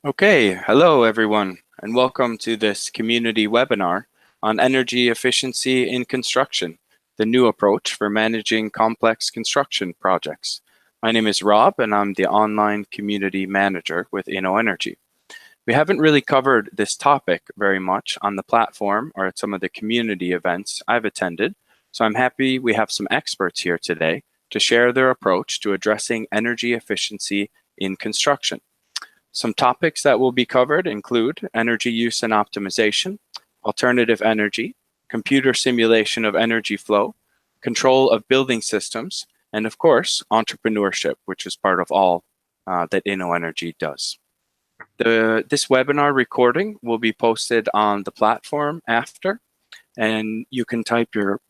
Okay, hello everyone, and welcome to this community webinar on energy efficiency in construction, the new approach for managing complex construction projects. My name is Rob, and I'm the online community manager with InnoEnergy. We haven't really covered this topic very much on the platform or at some of the community events I've attended, so I'm happy we have some experts here today to share their approach to addressing energy efficiency in construction. Some topics that will be covered include energy use and optimization, alternative energy, computer simulation of energy flow, control of building systems, and of course, entrepreneurship, which is part of all that InnoEnergy does. This webinar recording will be posted on the platform after, and you can type your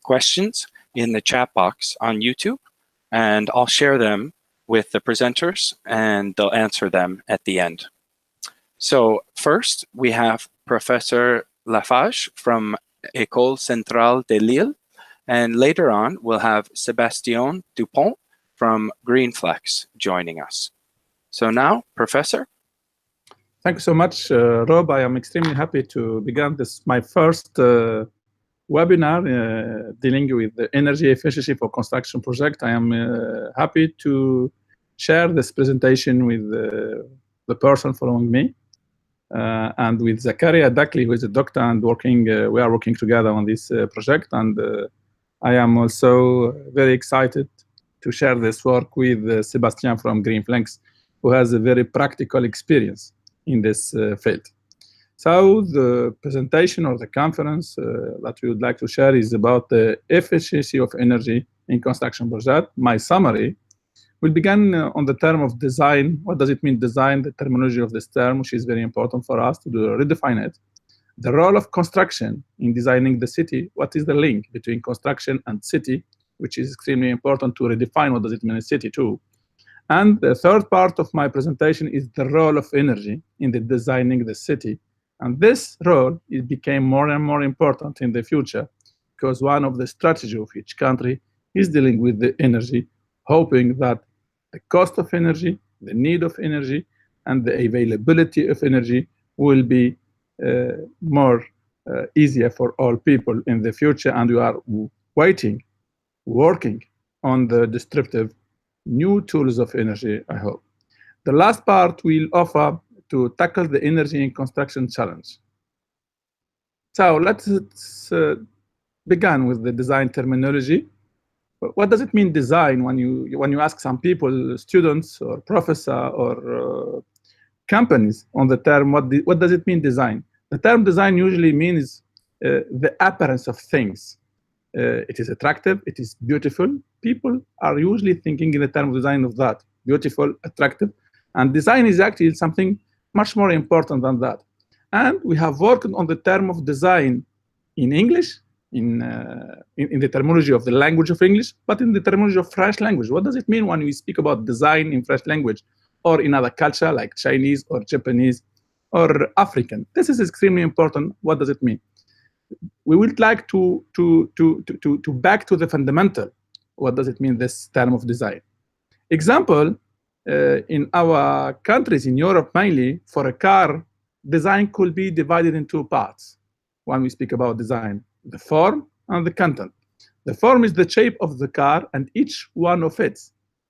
questions in the chat box on YouTube, and I'll share them with the presenters, and they'll answer them at the end. So first, we have Professor Lafage from École Centrale de Lille, and later on, we'll have Sébastien Dupont from Greenflex joining us. So now, Professor. Thank you so much, Rob. I am extremely happy to begin my first webinar dealing with the energy efficiency for construction project. I am happy to share this presentation with the person following me and with Zakaria Dakli, who is a doctor and we are working together on this project. And I am also very excited to share this work with Sébastien from Greenflex, who has a very practical experience in this field. So the presentation or the conference that we would like to share is about the efficiency of energy in construction project. My summary will begin on the term of design. What does it mean, design? The terminology of this term, which is very important for us to redefine it. The role of construction in designing the city. What is the link between construction and city, which is extremely important to redefine what does it mean in city too. And the third part of my presentation is the role of energy in the designing the city. And this role, it became more and more important in the future because one of the strategies of each country is dealing with the energy, hoping that the cost of energy, the need of energy, and the availability of energy will be more easier for all people in the future. And we are working on the distributive new tools of energy, I hope. The last part will offer to tackle the energy in construction challenge. So let's begin with the design terminology. What does it mean design when you ask some people, students or professor or companies on the term, what does it mean design? The term design usually means the appearance of things. It is attractive, it is beautiful. People are usually thinking in the term of design of that, beautiful, attractive. And design is actually something much more important than that. And we have worked on the term of design in English, in the terminology of the language of English, but in the terminology of French language. What does it mean when we speak about design in French language or in other culture like Chinese or Japanese or African? This is extremely important. What does it mean? We would like to back to the fundamental. What does it mean, this term of design? Example, in our countries, in Europe mainly, for a car, design could be divided in two parts when we speak about design, the form and the content. The form is the shape of the car and each one of it,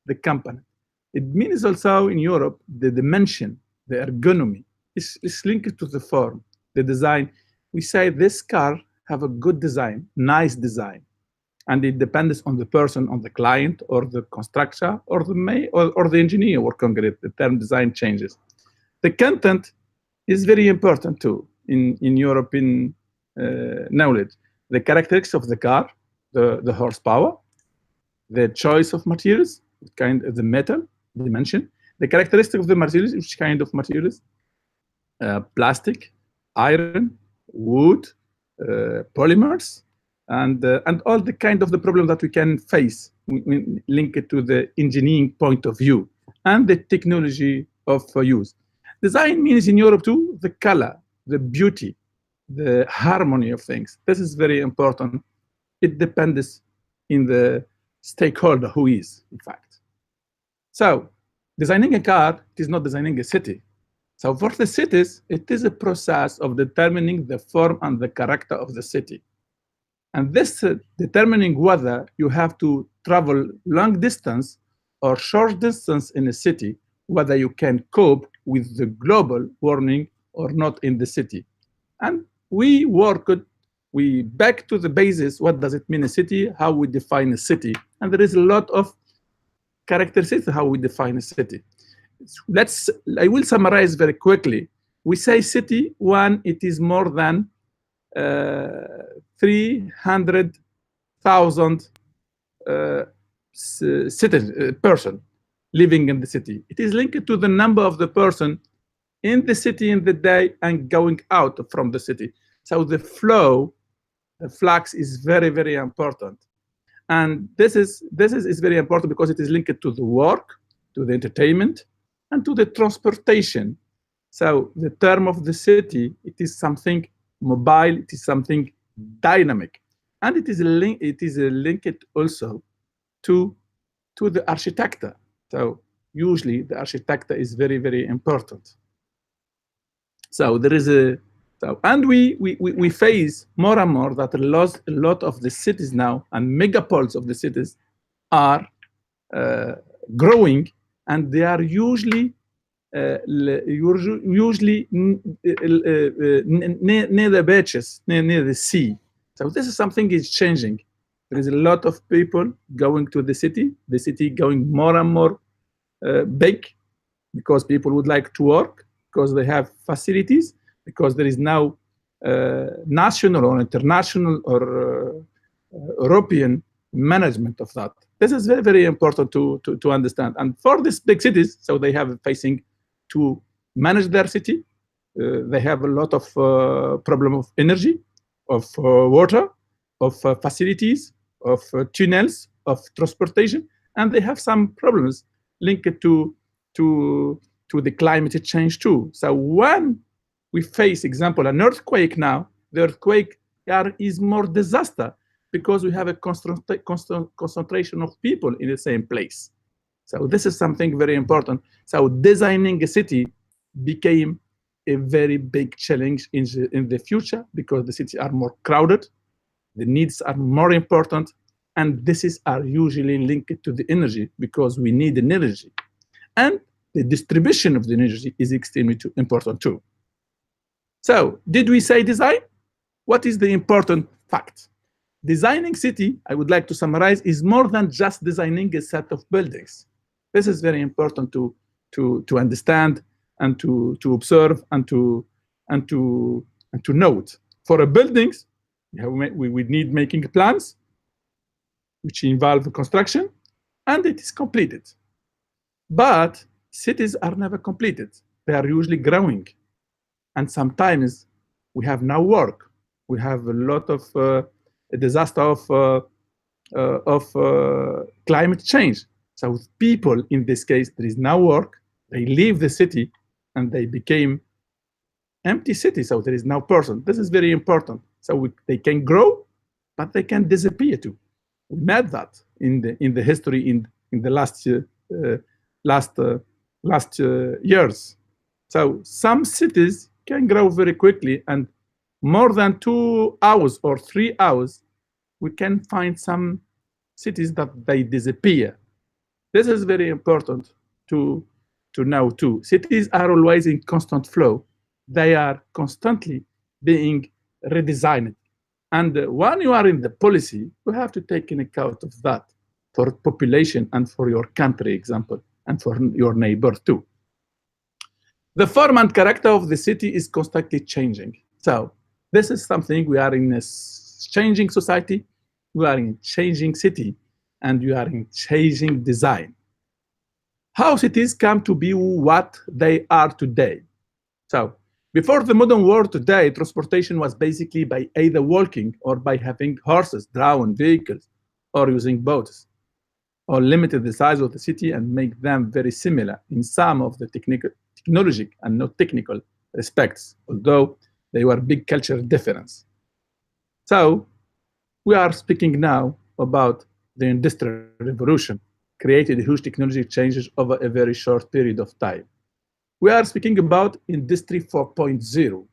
the component. It means also in Europe, the dimension, the ergonomy is linked to the form, the design. We say this car have a good design, nice design. And it depends on the person, on the client, or the constructor, or the engineer working on it. The term design changes. The content is very important too in European knowledge. The characteristics of the car, the horsepower, the choice of materials, kind of the metal dimension, the characteristic of the materials, which kind of materials, plastic, iron, wood, polymers, and all the kind of the problem that we can face when link it to the engineering point of view and the technology of use. Design means in Europe too, the color, the beauty, the harmony of things. This is very important. It depends in the stakeholder who is, in fact. So designing a car is not designing a city. So for the cities, it is a process of determining the form and the character of the city. And this determining whether you have to travel long distance or short distance in a city, whether you can cope with the global warming or not in the city. And we back to the basis, what does it mean a city, how we define a city. And there is a lot of characteristics how we define a city. I will summarize very quickly. We say city when it is more than 300,000 person living in the city. It is linked to the number of the person in the city in the day and going out from the city. So the flow, the flux is very, very important. And this is very important because it is linked to the work, to the entertainment, and to the transportation. So the term of the city, it is something mobile, it is something dynamic, and it is linked also to the architecture. So usually the architecture is very, very important. So there is and we face more and more that a lot of the cities now and megapoles of the cities are growing, and they are usually near the beaches, near the sea. So this is something is changing. There is a lot of people going to the city going more and more big, because people would like to work, because they have facilities, because there is now national or international or European management of that. This is very, very important to understand. And for these big cities, so they have facing to manage their city. They have a lot of problem of energy, of water, of facilities, of tunnels, of transportation, and they have some problems linked to the climate change too. So when we face, example, an earthquake now, the earthquake is more disaster because we have a concentration of people in the same place. So this is something very important. So designing a city became a very big challenge in the future because the cities are more crowded, the needs are more important, and this are usually linked to the energy because we need an energy. And the distribution of the energy is extremely important too. So did we say design? What is the important fact? Designing city, I would like to summarize, is more than just designing a set of buildings. This is very important to understand and to observe and to note. For a buildings, we would need making plans, which involve construction, and it is completed. But cities are never completed. They are usually growing. And sometimes we have no work. We have a lot of disaster of climate change. So with people, in this case, there is no work. They leave the city and they became empty cities. So there is no person. This is very important. So they can grow, but they can disappear too. We met that in the history in the last years. So some cities can grow very quickly, and more than 2 hours or 3 hours, we can find some cities that they disappear. This is very important to know too. Cities are always in constant flow. They are constantly being redesigned. And when you are in the policy, you have to take in account of that for population and for your country, example, and for your neighbor too. The form and character of the city is constantly changing. So this is something, we are in a changing society, we are in a changing city, and we are in changing design. How cities come to be what they are today. So before the modern world today, transportation was basically by either walking or by having horses, drawn vehicles, or using boats, or limited the size of the city and make them very similar in some of the technological and not technical respects, although they were big cultural difference. So we are speaking now about the Industrial Revolution, created huge technology changes over a very short period of time. We are speaking about Industry 4.0.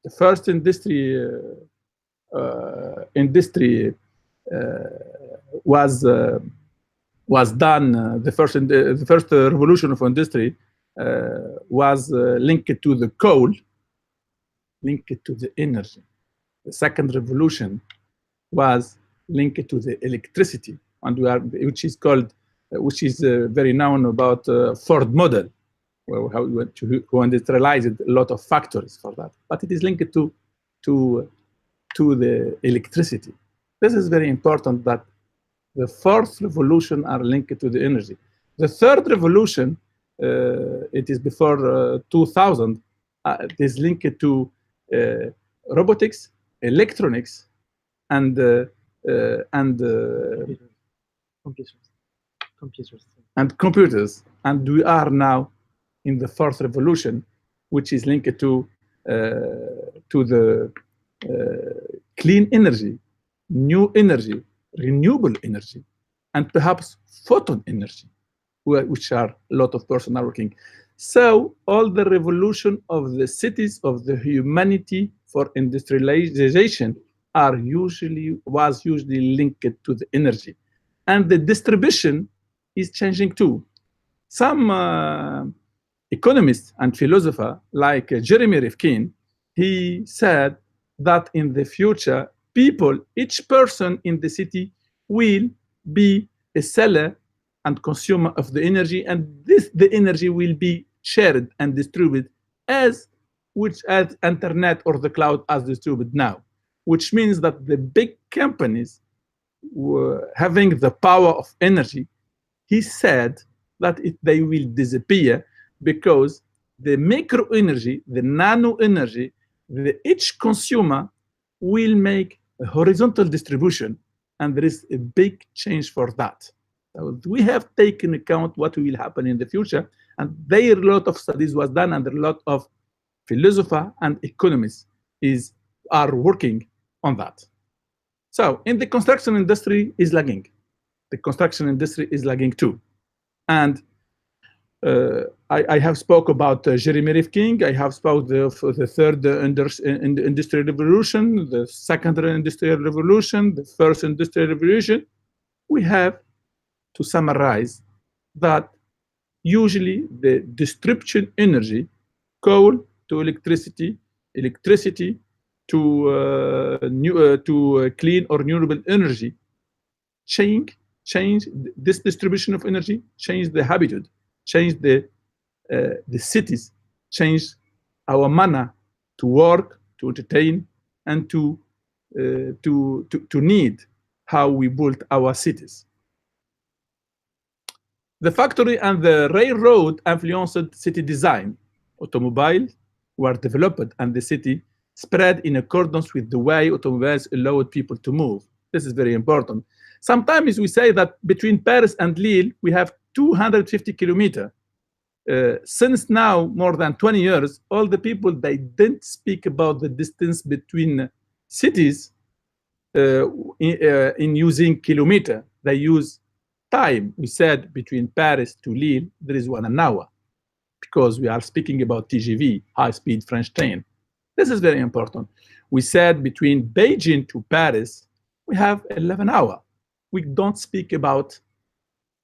The first industry was done. The first revolution of industry was linked to the coal, linked to the energy. The second revolution was linked to the electricity, and which is very known about Ford model, how we went to who industrialized a lot of factories for that. But it is linked to the electricity. This is very important that the fourth revolution are linked to the energy. The third revolution, it is before 2000, it is linked to robotics, electronics, and computers. And we are now in the fourth revolution, which is linked to the clean energy, new energy, renewable energy, and perhaps photon energy, which are a lot of persons are working. So all the revolution of the cities of the humanity for industrialization was usually linked to the energy, and the distribution is changing too. Some economists and philosophers like Jeremy Rifkin, he said that in the future, each person in the city will be a seller and consumer of the energy, and the energy will be shared and distributed as internet or the cloud as distributed now, which means that the big companies were having the power of energy. He said that they will disappear because the micro energy, the nano energy, each consumer will make a horizontal distribution, and there is a big change for that. So we have taken account what will happen in the future, and there a lot of studies was done, and a lot of philosophers and economists are working on that. So in the construction industry is lagging. The construction industry is lagging too. And I have spoke about Jeremy Rifkin. I have spoke of the third industrial revolution, the second industrial revolution, the first industrial revolution. We have to summarize that usually the distribution energy, coal to electricity, electricity to clean or renewable energy, change this distribution of energy, change the habitat, change the cities, change our manner to work, to entertain, and to need how we build our cities. The factory and the railroad influenced city design. Automobiles were developed and the city spread in accordance with the way automobiles allowed people to move. This is very important. Sometimes we say that between Paris and Lille, we have 250 kilometers. Since now, more than 20 years, all the people, they didn't speak about the distance between cities in using kilometer. They use time. We said between Paris to Lille, there is 1 hour, because we are speaking about TGV, high-speed French train. This is very important. We said between Beijing to Paris, we have 11 hours. We don't speak about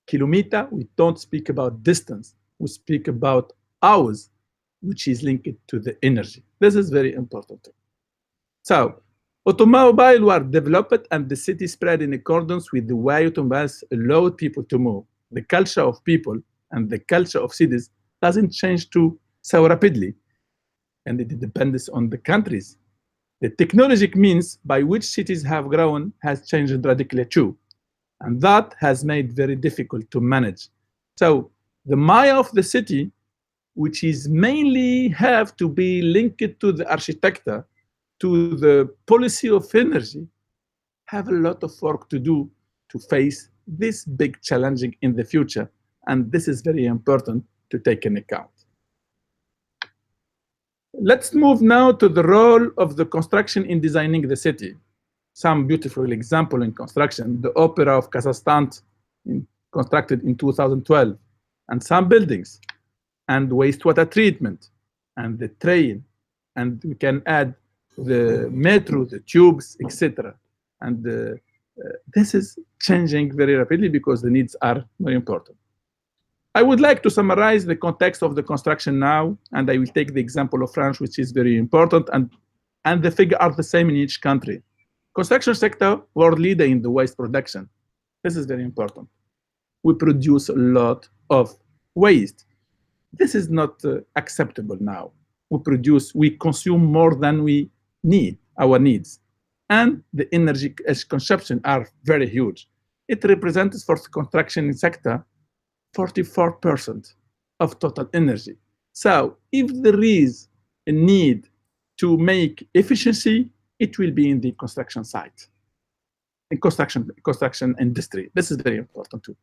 kilometer, we don't speak about distance. We speak about hours, which is linked to the energy. This is very important. So, automobiles were developed and the city spread in accordance with the way automobiles allowed people to move. The culture of people and the culture of cities doesn't change so rapidly, and it depends on the countries. The technological means by which cities have grown has changed radically too, and that has made very difficult to manage. So the Maya of the city, which is mainly have to be linked to the architecture, to the policy of energy, have a lot of work to do to face this big challenge in the future. And this is very important to take into account. Let's move now to the role of the construction in designing the city. Some beautiful example in construction, the Opera of Kazakhstan constructed in 2012, and some buildings, and wastewater treatment, and the train, and we can add the metro, the tubes, etc. And this is changing very rapidly because the needs are very important. I would like to summarize the context of the construction now, and I will take the example of France, which is very important, and the figures are the same in each country. Construction sector, world leader in the waste production. This is very important. We produce a lot of waste. This is not acceptable now. We consume more than we need, our needs. And the energy consumption are very huge. It represents for the construction sector 44% of total energy. So if there is a need to make efficiency, it will be in the construction site, in construction industry. This is very important too.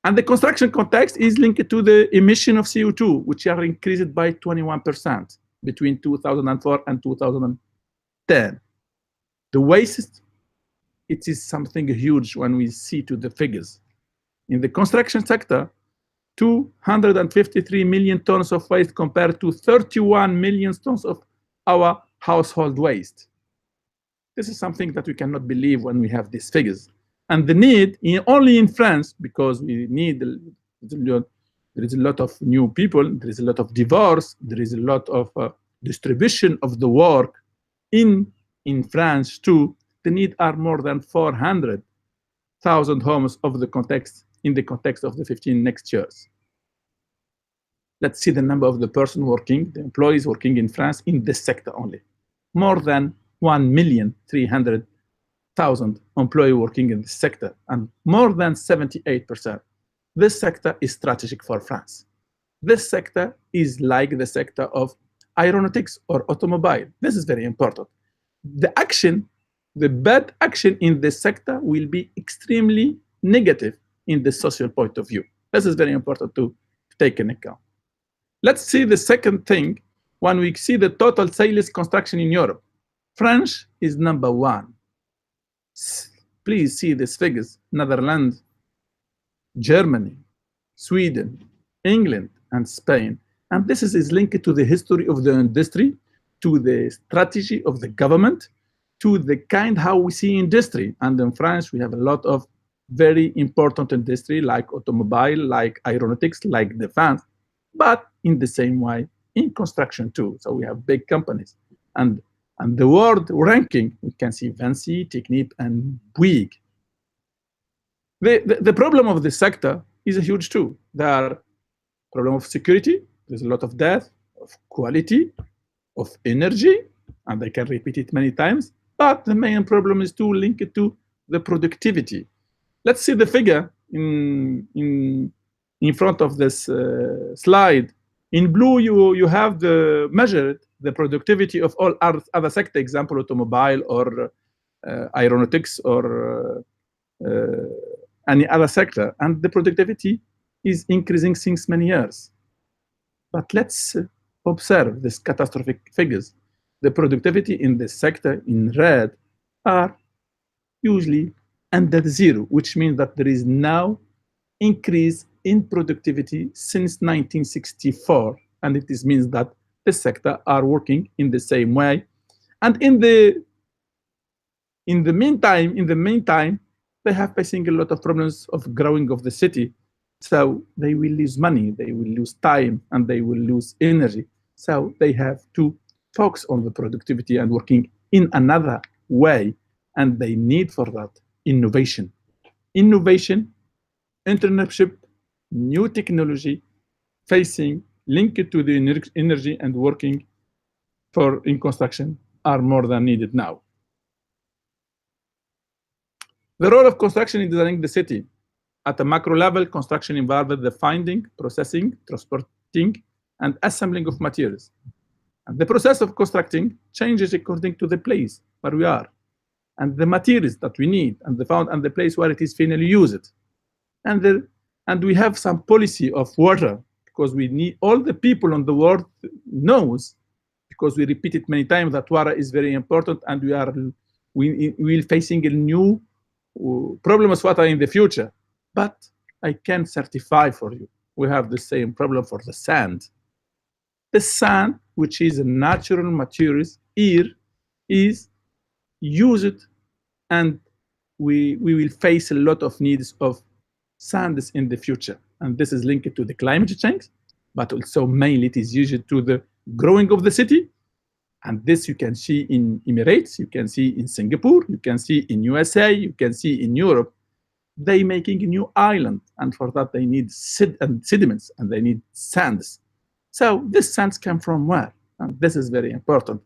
And the construction context is linked to the emission of CO2, which are increased by 21% between 2004 and 2010. The waste, it is something huge when we see to the figures. In the construction sector, 253 million tons of waste compared to 31 million tons of our household waste. This is something that we cannot believe when we have these figures. And the need, only in France, because we need, there is a lot of new people, there is a lot of divorce, there is a lot of distribution of the work in France too. The need are more than 400,000 homes of the context, in the context of the 15 next years. Let's see the number of the person working, the employees working in France in this sector only. More than 1,300,000 employees working in this sector, and more than 78%. This sector is strategic for France. This sector is like the sector of aeronautics or automobile. This is very important. The action, the bad action in this sector will be extremely negative in the social point of view. This is very important to take into account. Let's see the second thing. When we see the total sales construction in Europe, France is number one. Please see these figures: Netherlands, Germany, Sweden, England, and Spain. And this is linked to the history of the industry, to the strategy of the government, to the kind how we see industry. And in France, we have a lot of very important industry like automobile, like aeronautics, like defense, but in the same way in construction too. So we have big companies. And the world ranking, we can see Vinci, Technip, and Bouygues. The problem of this sector is a huge too. There are problem of security, there's a lot of death, of quality, of energy, and I can repeat it many times, but the main problem is to link it to the productivity. Let's see the figure in front of this slide. In blue, you have measured the productivity of all other sector, example, automobile or aeronautics or any other sector, and the productivity is increasing since many years. But let's observe these catastrophic figures. The productivity in this sector in red are usually under zero, which means that there is no increase in productivity since 1964, and it means that the sector are working in the same way. And in the meantime, they have facing a lot of problems of growing of the city. So they will lose money, they will lose time, and they will lose energy. So they have to focus on the productivity and working in another way. And they need for that innovation. Innovation, entrepreneurship, new technology, facing, linked to the energy and working in construction are more than needed now. The role of construction in designing the city. At a macro level, construction involves the finding, processing, transporting, and assembling of materials. And the process of constructing changes according to the place where we are, and the materials that we need, and the place where it is finally used. And we have some policy of water, because we need, all the people on the world knows, because we repeat it many times, that water is very important, and we will facing a new problem of water in the future. But I can certify for you. We have the same problem for the sand. The sand, which is a natural material, here is used, and we will face a lot of needs of sands in the future. And this is linked to the climate change, but also mainly it is used to the growing of the city. And this you can see in Emirates, you can see in Singapore, you can see in USA, you can see in Europe. They making a new island, and for that they need sediments and they need sands. So this sands come from where? And this is very important,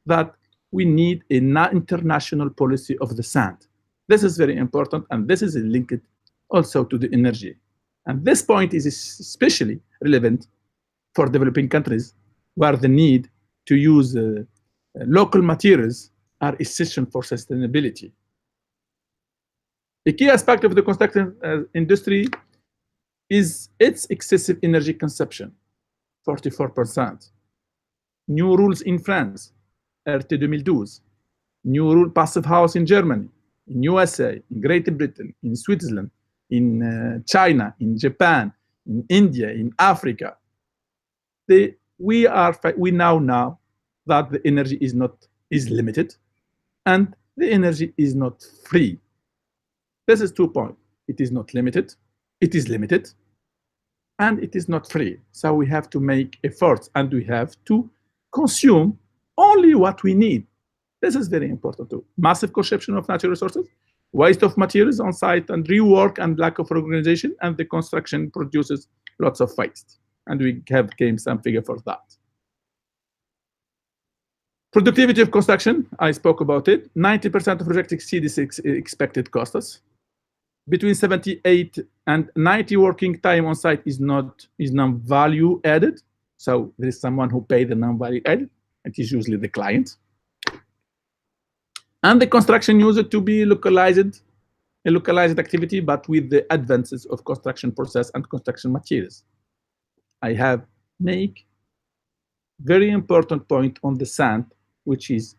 that we need an international policy of the sand. This is very important, and this is linked also to the energy. And this point is especially relevant for developing countries, where the need to use local materials are essential for sustainability. The key aspect of the construction industry is its excessive energy consumption, 44%. New rules in France, RT 2012. New rule passive house in Germany, in USA, in Great Britain, in Switzerland, in China, in Japan, in India, in Africa. We now know that the energy is limited, and the energy is not free. This is 2 points. It is not limited, it is limited, and it is not free. So we have to make efforts, and we have to consume only what we need. This is very important too. Massive consumption of natural resources, waste of materials on site, and rework and lack of organization, and the construction produces lots of waste. And we have gained some figure for that. Productivity of construction, I spoke about it. 90% of projects exceed its expected costs. Between 78 and 90 working time on site is non-value added. So there is someone who pays the non-value added. It is usually the client. And the construction used to be a localized activity, but with the advances of construction process and construction materials. I have make very important point on the sand, which is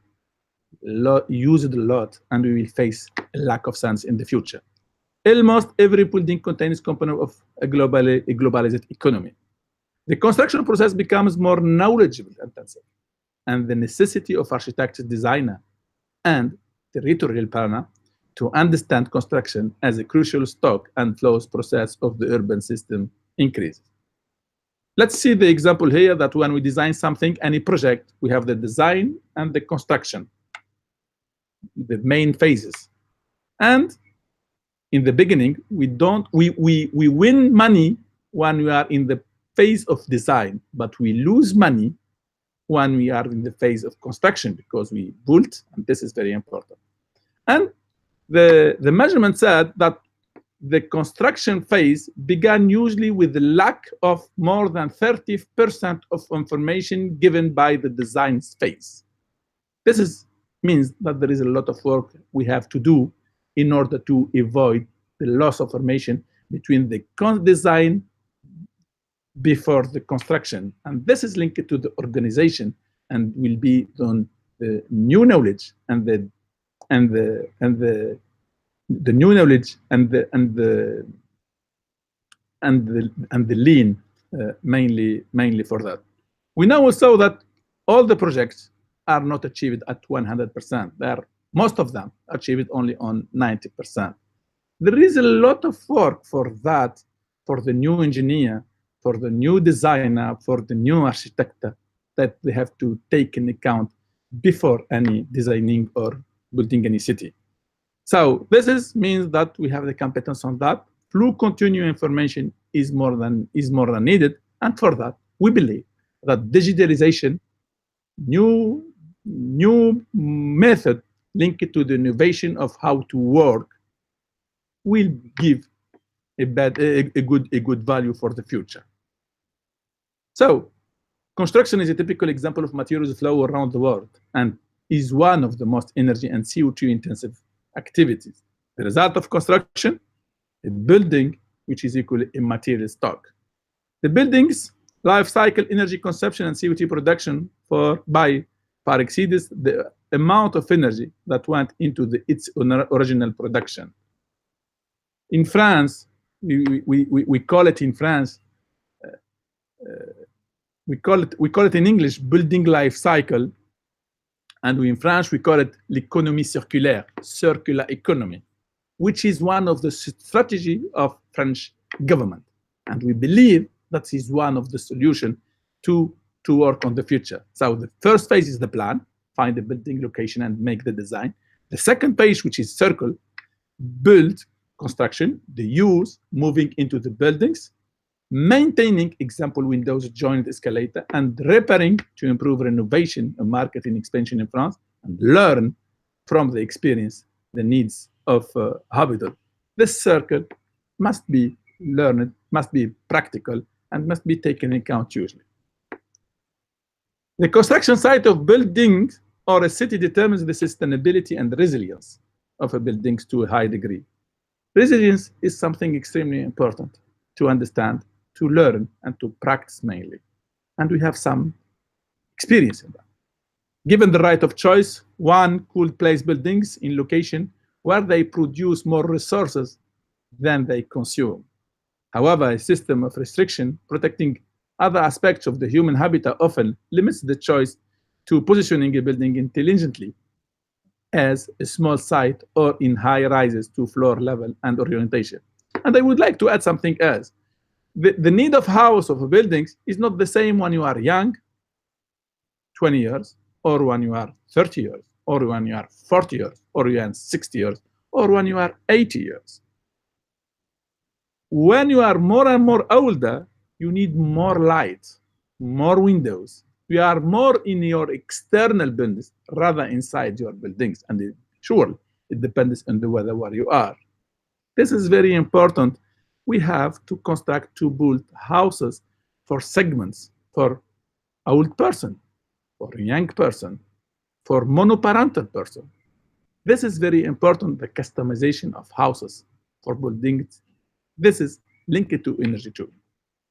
used a lot, and we will face a lack of sands in the future. Almost every building contains component of a globalized economy. The construction process becomes more knowledgeable intensive, and the necessity of architects, designer, and territorial planner to understand construction as a crucial stock and flows process of the urban system increases. Let's see the example here that when we design something, any project, we have the design and the construction, the main phases. And in the beginning, we win money when we are in the phase of design, but we lose money when we are in the phase of construction because we built, and this is very important. And the measurement said that the construction phase began usually with the lack of more than 30% of information given by the design phase. This means that there is a lot of work we have to do in order to avoid the loss of information between the design before the construction. And this is linked to the organization and will be on the new knowledge and the new knowledge and the lean mainly for that. We know also that all the projects are not achieved at 100%. Most of them achieved only on 90%. There is a lot of work for that, for the new engineer, for the new designer, for the new architect that they have to take into account before any designing or building any city. So this means that we have the competence on that. Flow continuous information is more than needed, and for that we believe that digitalization, new method linked to the innovation of how to work, will give a good value for the future. So construction is a typical example of materials flow around the world and is one of the most energy and CO2 intensive activities. The result of construction, a building which is equally a material stock. The building's life cycle energy consumption and CO2 production far exceeds the amount of energy that went into its original production. In France, We call it in France, we call it in English building life cycle, and in French we call it l'économie circulaire, circular economy, which is one of the strategy of French government, and we believe that is one of the solution to work on the future. So the first phase is the plan, find the building location and make the design. The second phase, which is circle, build, construction, the use, moving into the buildings, maintaining, example, windows, joint escalator, and repairing to improve renovation and marketing expansion in France, and learn from the experience, the needs of habitat. This circle must be learned, must be practical, and must be taken into account usually. The construction site of buildings or a city determines the sustainability and resilience of a buildings to a high degree. Resilience is something extremely important to understand, to learn, and to practice mainly. And we have some experience in that. Given the right of choice, one could place buildings in location where they produce more resources than they consume. However, a system of restriction protecting other aspects of the human habitat often limits the choice to positioning a building intelligently as a small site or in high rises to floor level and orientation. And I would like to add something else. The need of house of buildings is not the same when you are young, 20 years, or when you are 30 years, or when you are 40 years, or you are 60 years, or when you are 80 years. When you are more and more older, you need more light, more windows. You are more in your external buildings rather inside your buildings. And sure, it depends on the weather where you are. This is very important. We have to construct, to build houses for segments, for old person, for young person, for monoparental person. This is very important, the customization of houses for buildings. This is linked to energy too.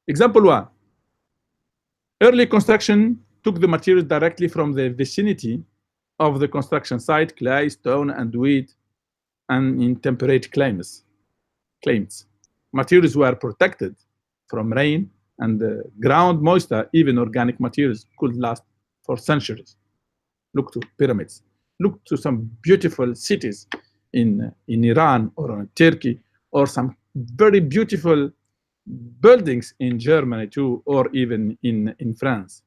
Example one, early construction took the materials directly from the vicinity of the construction site, clay, stone, and wood, and in temperate climates. Materials were protected from rain and ground moisture. Even organic materials could last for centuries. Look to pyramids. Look to some beautiful cities in Iran or in Turkey, or some very beautiful buildings in Germany too, or even in France.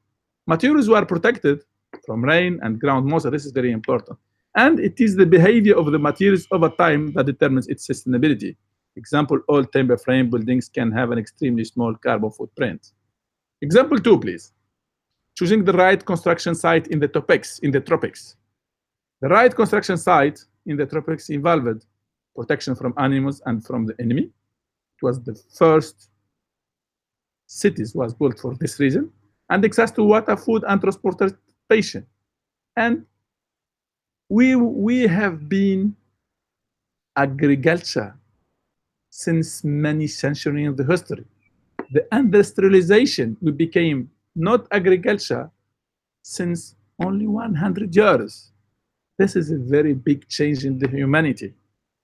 Materials were protected from rain and ground moisture. This is very important. And it is the behavior of the materials over time that determines its sustainability. Example, all timber frame buildings can have an extremely small carbon footprint. Example two, please. Choosing the right construction site in the tropics. The right construction site in the tropics involved protection from animals and from the enemy. It was the first cities was built for this reason, and access to water, food, and transportation. And we have been agriculture since many centuries in the history. The industrialization, we became not agriculture since only 100 years. This is a very big change in the humanity.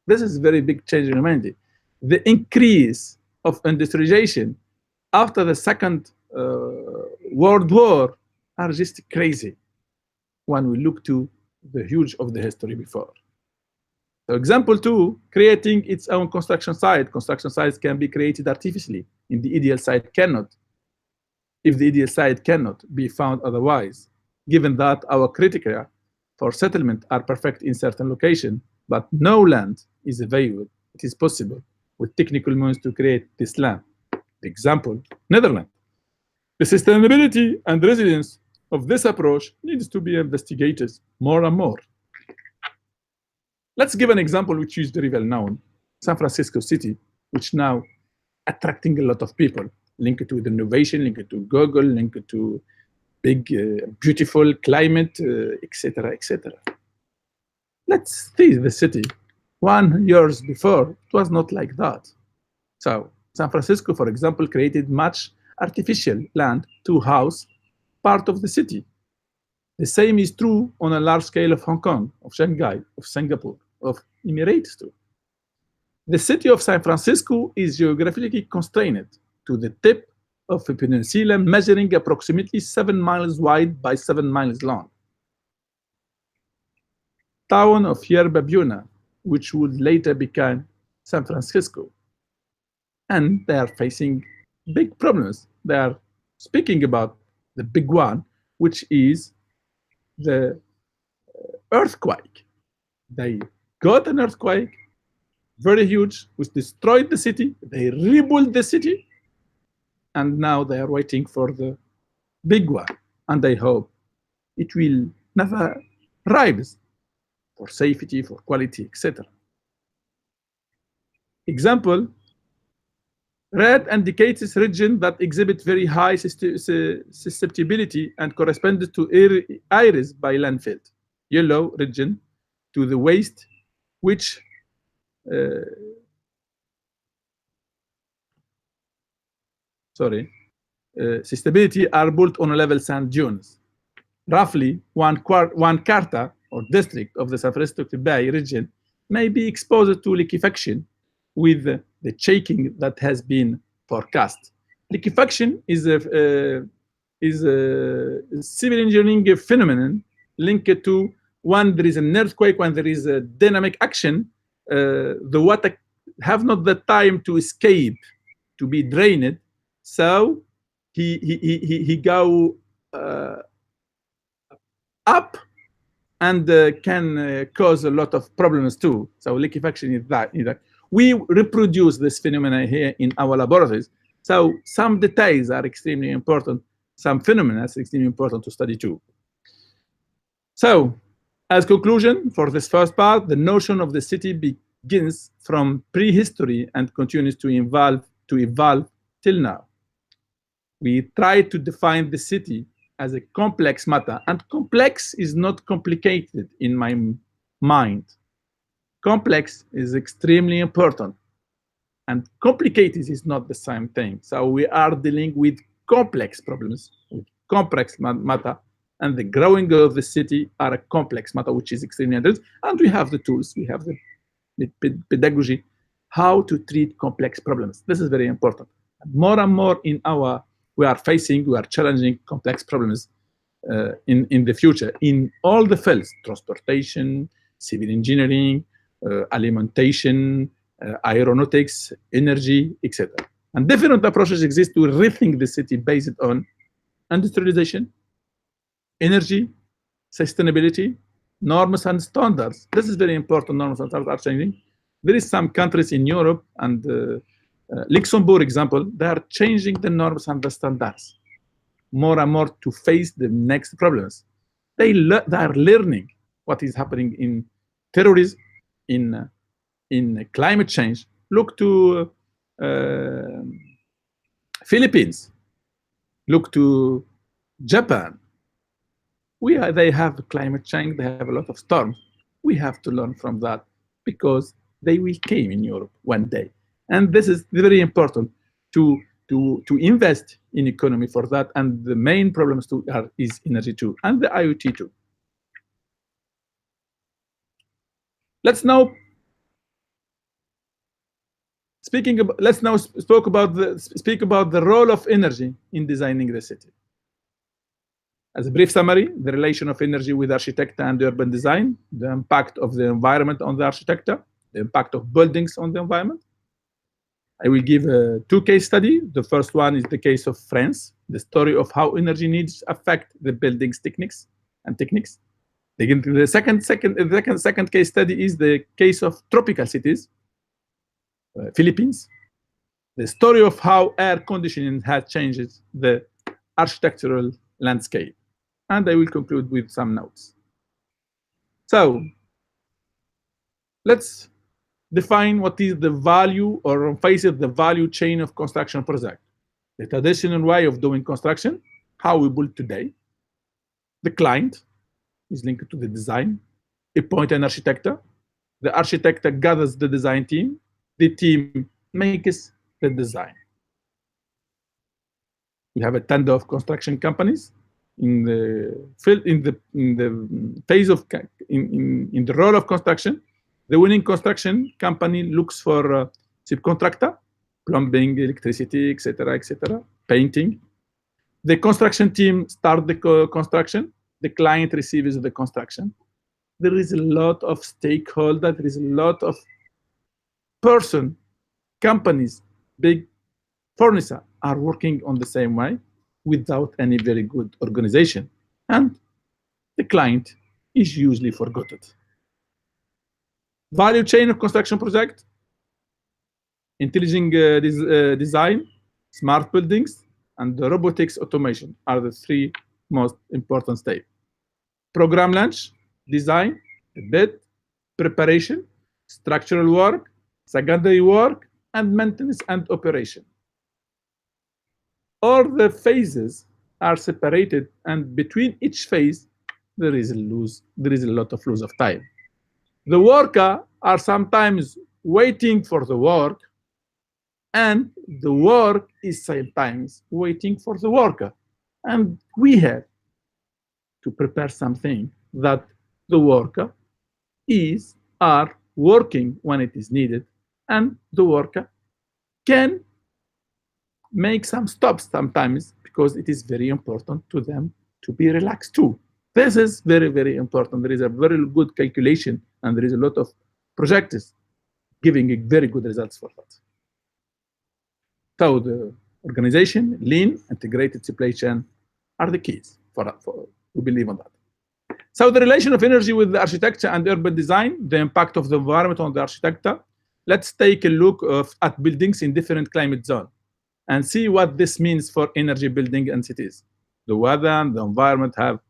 This is a very big change in humanity. The increase of industrialization after the Second World War are just crazy when we look to the huge of the history before. So example two, creating its own construction site. Construction sites can be created artificially. In the ideal site cannot. If the ideal site cannot be found otherwise, given that our criteria for settlement are perfect in certain location, but no land is available, it is possible with technical means to create this land. The example, Netherlands. The sustainability and resilience of this approach needs to be investigated more and more. Let's give an example which is very well known, San Francisco City, which now attracting a lot of people, linked to innovation, linked to Google, linked to big, beautiful climate, etc., etc. Let's see the city. 1 year before, it was not like that. So San Francisco, for example, created much artificial land to house part of the city. The same is true on a large scale of Hong Kong, of Shanghai, of Singapore, of Emirates too. The city of San Francisco is geographically constrained to the tip of a peninsula measuring approximately 7 miles wide by 7 miles long. Town of Yerba Buena, which would later become San Francisco. And they are facing big problems. They are speaking about the big one, which is the earthquake. They got an earthquake, very huge, which destroyed the city. They rebuilt the city, and now they are waiting for the big one. And I hope it will never rise for safety, for quality, etc. Example, red indicates region that exhibit very high susceptibility and corresponds to areas by landfill. Yellow region to the waste, which susceptibility are built on a level sand dunes. Roughly one quarter or district of the San Francisco Bay region may be exposed to liquefaction with the shaking that has been forecast. Liquefaction is a civil engineering phenomenon linked to when there is an earthquake, when there is a dynamic action, the water have not the time to escape, to be drained, so he go up and can cause a lot of problems too. So liquefaction is that. We reproduce this phenomena here in our laboratories. So some details are extremely important. Some phenomena are extremely important to study too. So as conclusion for this first part, the notion of the city begins from prehistory and continues to evolve till now. We try to define the city as a complex matter, and complex is not complicated in my mind. Complex is extremely important, and complicated is not the same thing. So we are dealing with complex problems, with complex matter, and the growing of the city are a complex matter, which is extremely interesting. And we have the tools, we have the pedagogy, how to treat complex problems. This is very important. More and more we are challenging complex problems in the future, in all the fields, transportation, civil engineering, alimentation, aeronautics, energy, etc. And different approaches exist to rethink the city based on industrialization, energy, sustainability, norms and standards. This is very important. Norms and standards are changing. There is some countries in Europe and Luxembourg, example, they are changing the norms and the standards more and more to face the next problems. They are learning what is happening in terrorism, in climate change. Look to Philippines. Look to Japan. They have climate change. They have a lot of storms. We have to learn from that because they will come in Europe one day. And this is very important to invest in economy for that. And the main problems too is energy too, and the IoT too. Let's now speak about the role of energy in designing the city. As a brief summary, the relation of energy with architecture and urban design, the impact of the environment on the architecture, the impact of buildings on the environment. I will give two case studies. The first one is the case of France, the story of how energy needs affect the building's techniques. The second case study is the case of tropical cities, Philippines, the story of how air conditioning has changed the architectural landscape. And I will conclude with some notes. So let's define what is the value, or face it, the value chain of construction project. The traditional way of doing construction, how we build today. The client is linked to the design, appoint an architect. The architect gathers the design team. The team makes the design. We have a tender of construction companies in the field, in the phase of in the role of construction. The winning construction company looks for subcontractor, plumbing, electricity, etc., painting. The construction team start the construction. The client receives the construction. There is a lot of stakeholder. There is a lot of person, companies, big furniture are working on the same way without any very good organization. And the client is usually forgotten. Value chain of construction project, intelligent design, smart buildings, and the robotics automation are the three most important steps. Program launch, design, bid, preparation, structural work, secondary work, and maintenance and operation. All the phases are separated, and between each phase, there is a lot of loss of time. The worker are sometimes waiting for the work, and the work is sometimes waiting for the worker. And we have to prepare something that the worker are working when it is needed, and the worker can make some stops sometimes because it is very important to them to be relaxed too. This is very, very important. There is a very good calculation, and there is a lot of projects giving very good results for that. So the organization, lean, integrated supply chain are the keys for we believe on that. So the relation of energy with the architecture and urban design, the impact of the environment on the architecture. Let's take a look at buildings in different climate zones and see what this means for energy building and cities. The weather and the environment have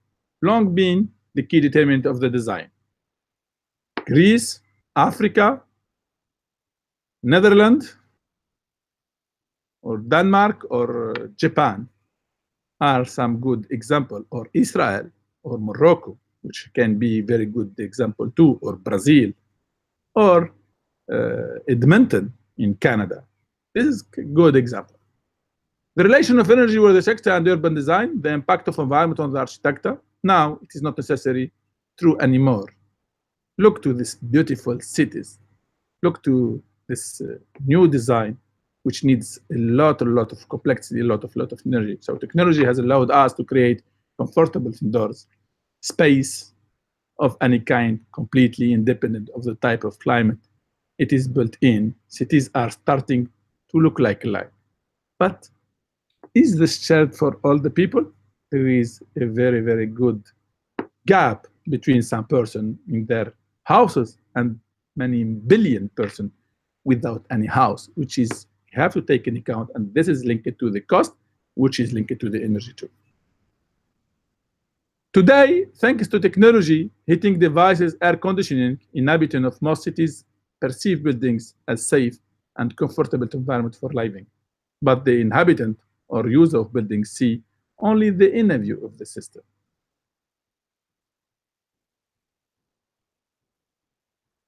long been the key determinant of the design. Greece, Africa, Netherlands, or Denmark, or Japan are some good example, or Israel, or Morocco, which can be very good example too, or Brazil, or Edmonton in Canada. This is a good example. The relation of energy with the sector and urban design, the impact of environment on the architecture. Now it is not necessarily true anymore. Look to these beautiful cities. Look to this new design, which needs a lot of complexity, a lot of energy. So technology has allowed us to create comfortable indoors, space of any kind, completely independent of the type of climate it is built in. Cities are starting to look like life. But is this shared for all the people? There is a very, very good gap between some person in their houses and many billion person without any house, which is you have to take into account, and this is linked to the cost, which is linked to the energy too. Today, thanks to technology, heating devices, air conditioning, inhabitants of most cities perceive buildings as safe and comfortable environment for living. But the inhabitant or user of buildings see only the inner view of the system.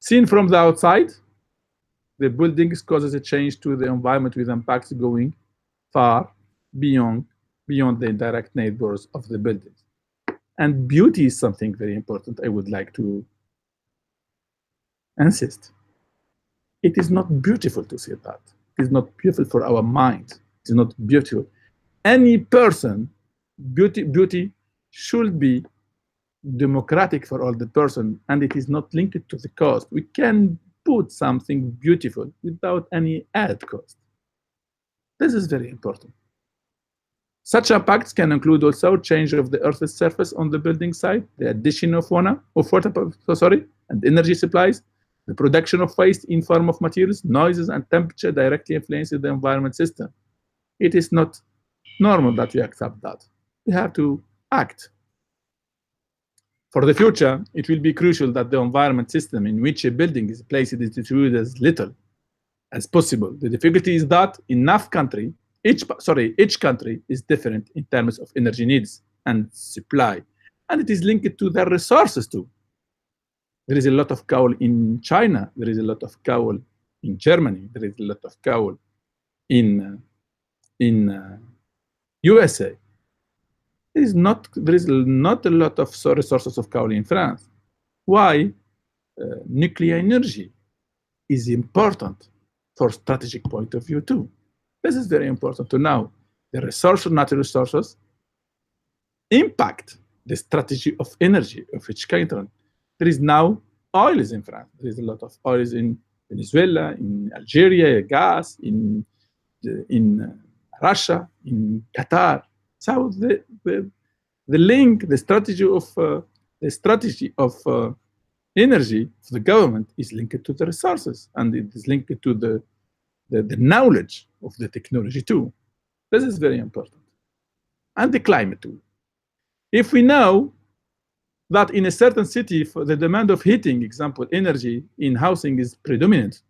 Seen from the outside, the buildings causes a change to the environment with impacts going far beyond the direct neighbors of the buildings. And beauty is something very important I would like to insist. It is not beautiful to see that. It is not beautiful for our mind. It is not beautiful. Any person, beauty should be democratic for all the person, and it is not linked to the cost. We can put something beautiful without any added cost. This is very important. Such impacts can include also change of the Earth's surface on the building site, the addition of water, and energy supplies, the production of waste in form of materials, noises, and temperature directly influences the environment system. It is not normal that we accept that. We have to act. For the future, it will be crucial that the environment system in which a building is placed is distributed as little as possible. The difficulty is that each country is different in terms of energy needs and supply, and it is linked to their resources too. There is a lot of coal in China, there is a lot of coal in Germany, there is a lot of coal in USA. There is not a lot of resources of coal in France. Why? nuclear energy is important for strategic point of view too. This is very important to know. The natural resources impact the strategy of energy of each country. There is now oil in France. There is a lot of oil in Venezuela, in Algeria, gas, in Russia, in Qatar. So the link, the strategy of energy for the government is linked to the resources, and it is linked to the knowledge of the technology too. This is very important. And the climate too. If we know that in a certain city, for the demand of heating, example, energy in housing is predominant,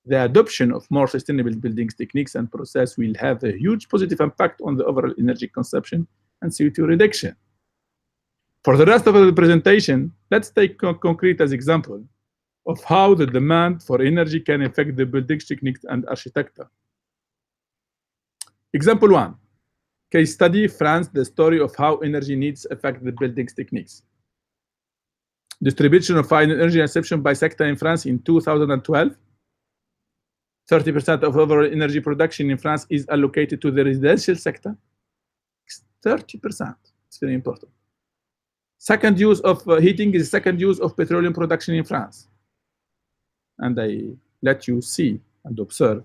the adoption of more sustainable buildings techniques and process will have a huge positive impact on the overall energy consumption and CO2 reduction. For the rest of the presentation, let's take concrete as example of how the demand for energy can affect the buildings techniques and architecture. Example 1. Case study, France, the story of how energy needs affect the buildings techniques. Distribution of final energy consumption by sector in France in 2012. 30% of overall energy production in France is allocated to the residential sector. 30%. It's very important. Second use of heating is second use of petroleum production in France. And I let you see and observe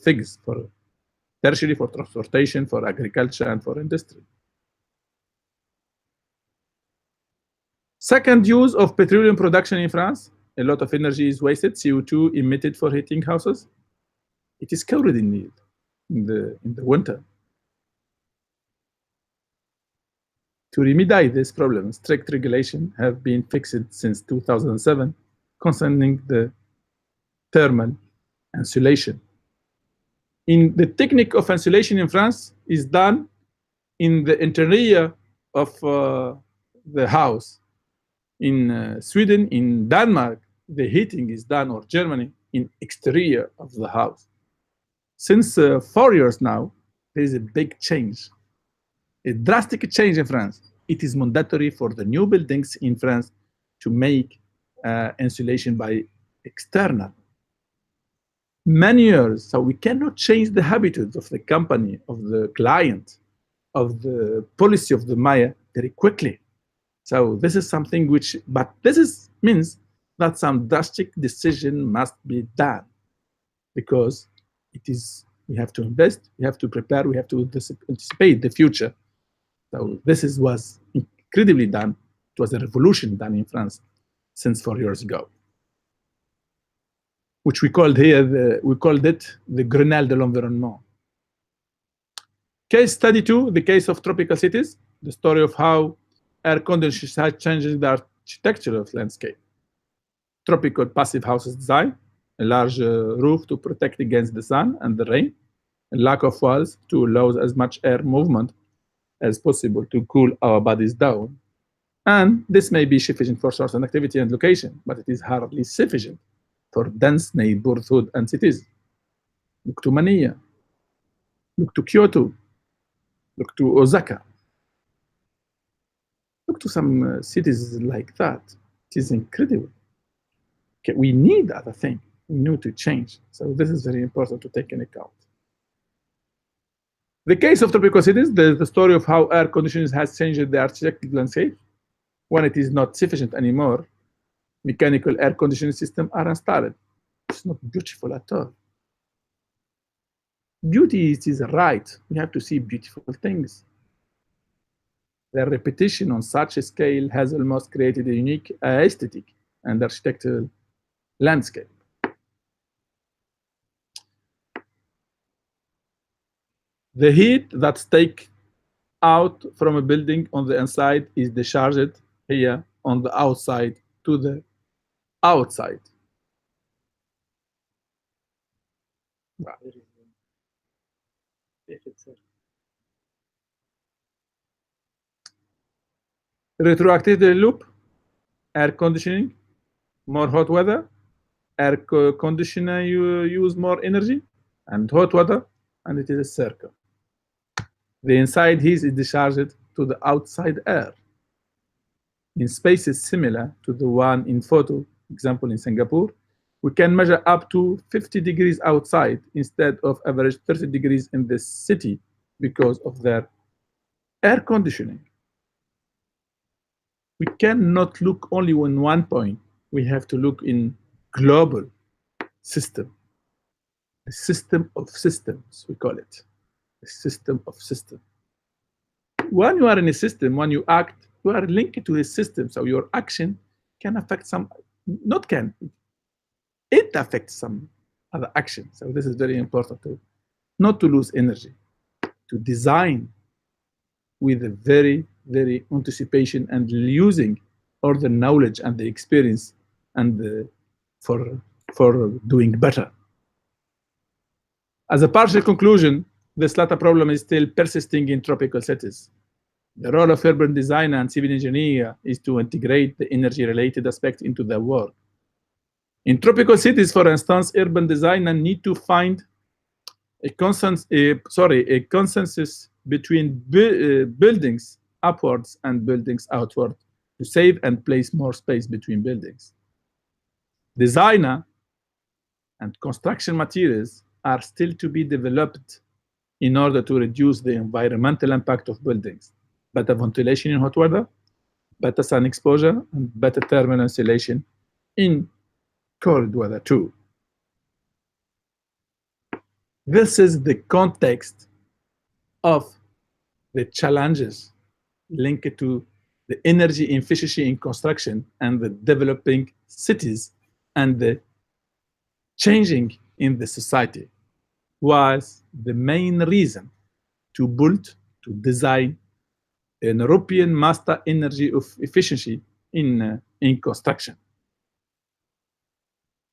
figures for tertiary, for transportation, for agriculture, and for industry. Second use of petroleum production in France, a lot of energy is wasted, CO2 emitted for heating houses. It is cold in the winter. To remedy this problem, strict regulations have been fixed since 2007 concerning the thermal insulation. In the technique of insulation in France is done in the interior of the house. In Sweden, in Denmark, the heating is done, or Germany, in exterior of the house. Since 4 years now, there is a big change, a drastic change in France. It is mandatory for the new buildings in France to make insulation by external. Many years, so we cannot change the habits of the company, of the client, of the policy of the Maya very quickly. So this is something which, but this means that some drastic decision must be done, because we have to invest, we have to prepare, we have to anticipate the future. So this was incredibly done. It was a revolution done in France since 4 years ago, which we called it the Grenelle de l'environnement. Case study 2, the case of tropical cities, the story of how air conditioners are changing the architecture of landscape. Tropical passive houses design, a large roof to protect against the sun and the rain, a lack of walls to allow as much air movement as possible to cool our bodies down. And this may be sufficient for certain activity and location, but it is hardly sufficient for dense neighborhood and cities. Look to Manila, look to Kyoto, look to Osaka. Look to some cities like that. It is incredible. Okay, we need other thing. We need to change. So this is very important to take into account. The case of tropical cities, the story of how air conditioning has changed the architectural landscape. When it is not sufficient anymore, mechanical air conditioning systems are installed. It's not beautiful at all. Beauty is right. We have to see beautiful things. The repetition on such a scale has almost created a unique aesthetic and architectural landscape. The heat that's taken out from a building on the inside is discharged here on the outside to the outside. Retroactivity loop, air conditioning, more hot weather, air conditioner use more energy, and hot weather, and it is a circle. The inside heat is discharged to the outside air. In spaces similar to the one in photo, example in Singapore, we can measure up to 50 degrees outside instead of average 30 degrees in the city because of their air conditioning. We cannot look only in one point. We have to look in global system, a system of systems, we call it, a system of systems. When you are in a system, when you act, you are linked to a system. So your action can affect some, not can, it affects some other action. So this is very important to not to lose energy, to design with a very, very anticipation and using all the knowledge and the experience and for doing better. As a partial conclusion, this latter problem is still persisting in tropical cities. The role of urban design and civil engineer is to integrate the energy-related aspect into their work. In tropical cities, for instance, urban designers need to find a consensus between buildings upwards and buildings outward to save and place more space between buildings. Designer and construction materials are still to be developed in order to reduce the environmental impact of buildings. Better ventilation in hot weather, better sun exposure, and better thermal insulation in cold weather too. This is the context of the challenges linked to the energy efficiency in construction and the developing cities and the changing in the society was the main reason to build, to design an European master energy of efficiency in construction.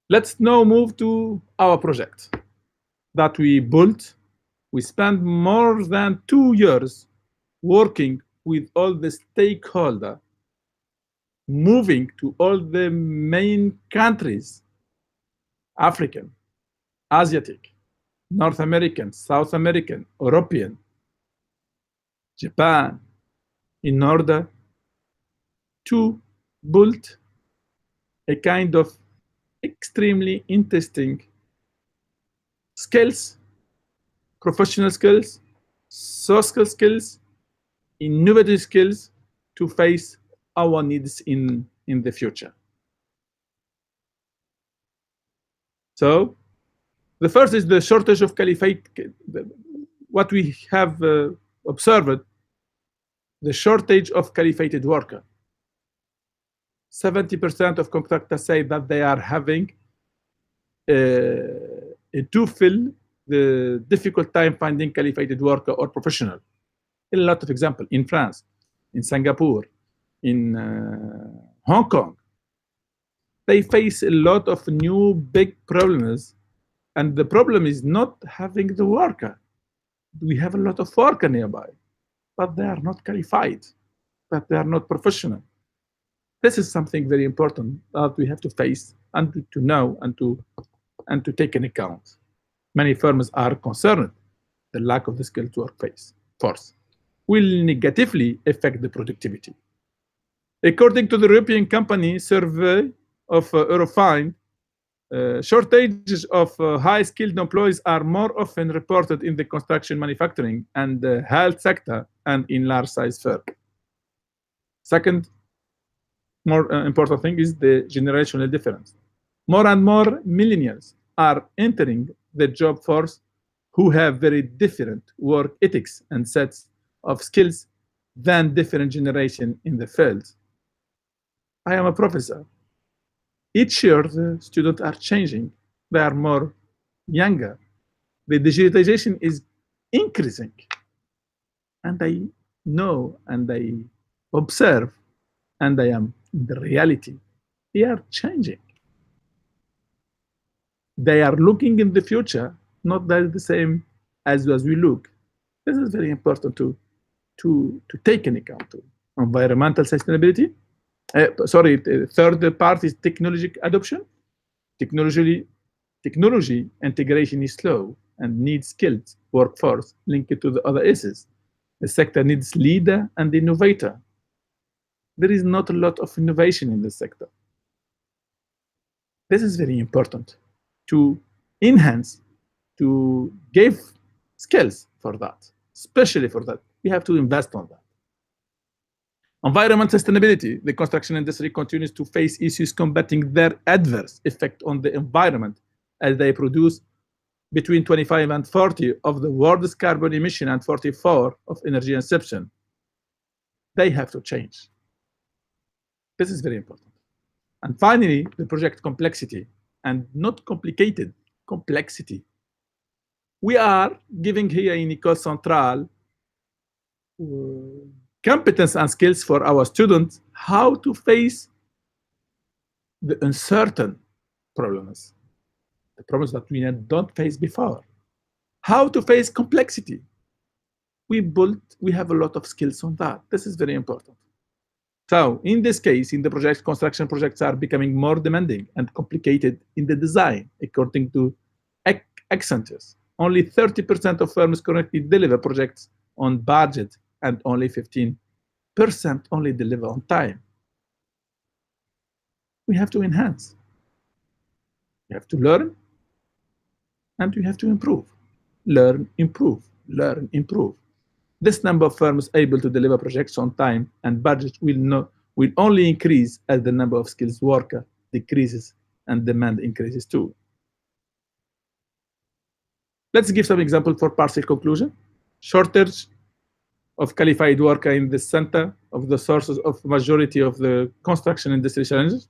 Let's now move to our project that we built. We spent more than 2 years working with all the stakeholders, moving to all the main countries, African, Asiatic, North American, South American, European, Japan, in order to build a kind of extremely interesting skills, professional skills, social skills, innovative skills to face our needs in the future. So the first is the shortage of qualified, what we have observed, the shortage of qualified worker. 70% of contractors say that they are having to fill the difficult time finding qualified worker or professional. A lot of examples in France, in Singapore, in Hong Kong. They face a lot of new big problems, and the problem is not having the worker. We have a lot of worker nearby, but they are not qualified, but they are not professional. This is something very important that we have to face and to know and to take into account. Many firms are concerned the lack of the skilled workforce will negatively affect the productivity. According to the European company survey of Eurofind, shortages of high-skilled employees are more often reported in the construction, manufacturing, and the health sector and in large-size firms. Second, more important thing is the generational difference. More and more millennials are entering the job force who have very different work ethics and sets of skills than different generation in the field. I am a professor. Each year, the students are changing. They are more younger. The digitization is increasing. And I know and I observe and I am in the reality. They are changing. They are looking in the future, not that the same as we look. This is very important to take into account. Environmental sustainability. Third part is technology adoption. Technology integration is slow and needs skilled workforce linked to the other issues. The sector needs leader and innovator. There is not a lot of innovation in the sector. This is very important to enhance, to give skills for that, especially for that. We have to invest on that. Environment sustainability. The construction industry continues to face issues combating their adverse effect on the environment as they produce between 25 and 40 of the world's carbon emission and 44 of energy consumption. They have to change. This is very important. And finally, the project complexity, and not complicated, complexity. We are giving here in École Centrale competence and skills for our students how to face the uncertain problems, the problems that we don't face before, how to face complexity. We have a lot of skills on that. This is very important. So in this case, in the project, construction projects are becoming more demanding and complicated in the design, according to Accenture. Only 30% of firms currently deliver projects on budget and only 15% only deliver on time. We have to enhance. We have to learn, and we have to improve. Learn, improve, learn, improve. This number of firms able to deliver projects on time and budget will only increase as the number of skilled workers decreases and demand increases too. Let's give some example for partial conclusion. Shortage of qualified worker in the center of the sources of majority of the construction industry challenges.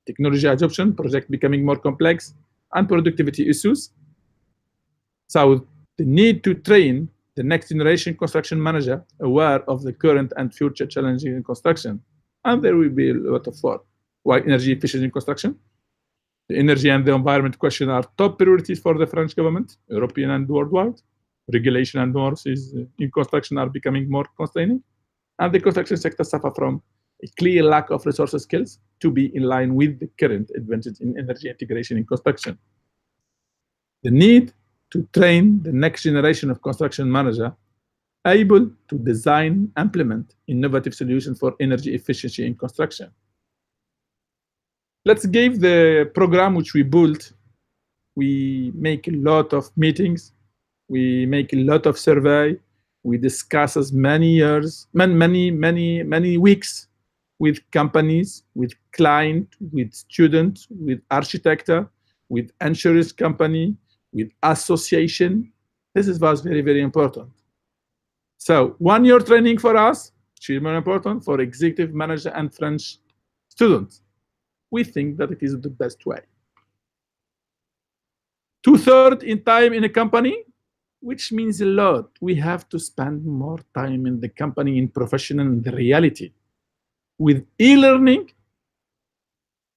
Technology adoption, project becoming more complex, and productivity issues. So the need to train the next generation construction manager aware of the current and future challenges in construction. And there will be a lot of work. Why energy efficiency in construction? The energy and the environment question are top priorities for the French government, European and worldwide. Regulation and norms in construction are becoming more constraining. And the construction sector suffer from a clear lack of resource skills to be in line with the current advantage in energy integration in construction. The need to train the next generation of construction manager able to design, implement innovative solutions for energy efficiency in construction. Let's give the program which we built. We make a lot of meetings. We make a lot of survey. We discuss as many weeks with companies, with clients, with students, with architects, with insurance company, with association. This was very, very important. So 1 year training for us, extremely important for executive manager and French students. We think that it is the best way. 2/3 in time in a company, which means a lot. We have to spend more time in the company, in professional, in the reality, with e-learning,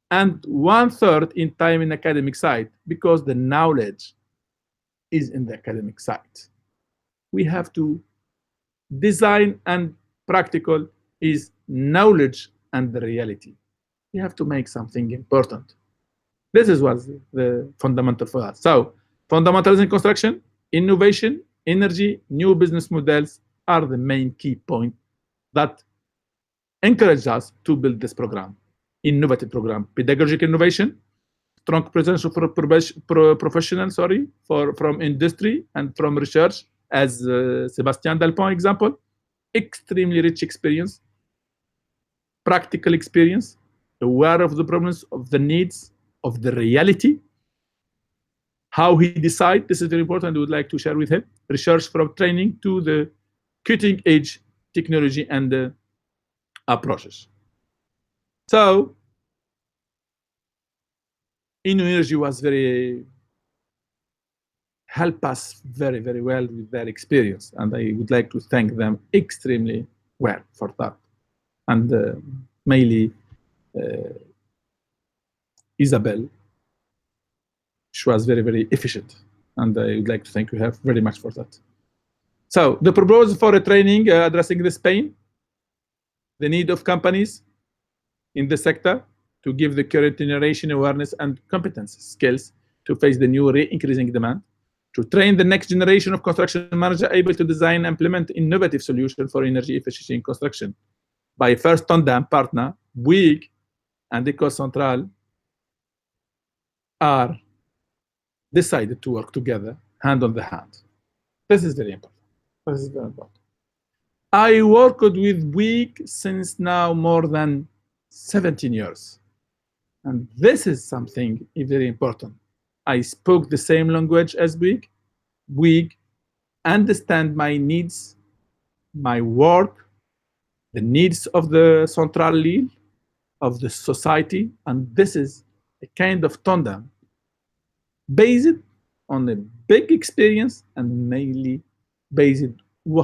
and 1/3 in time in academic side, because the knowledge is in the academic side. We have to design, and practical is knowledge and the reality. We have to make something important. This is what's the fundamental for us. So fundamentals in construction, innovation, energy, new business models are the main key point that encourage us to build this program, innovative program. Pedagogic innovation, strong presence of professionals, from industry and from research, as Sébastien Dalpont example. Extremely rich experience, practical experience, aware of the problems, of the needs, of the reality. How he decide, this is very important, I would like to share with him. Research from training to the cutting edge technology and approaches. So, InnoEnergy was help us very, very well with their experience. And I would like to thank them extremely well for that. And mainly Isabel, she was very, very efficient. And I would like to thank you very much for that. So the proposal for a training addressing this pain, the need of companies in the sector to give the current generation awareness and competence skills to face the new increasing demand, to train the next generation of construction manager able to design and implement innovative solutions for energy efficiency in construction. By first tandem partner, Bouygues and École Centrale are decided to work together, hand on the hand. This is very important. This is very important. I worked with Bouygues since now more than 17 years. And this is something very important. I spoke the same language as Bouygues. Bouygues understand my needs, my work, the needs of the central Lille, of the society, and this is a kind of tandem based on a big experience and mainly based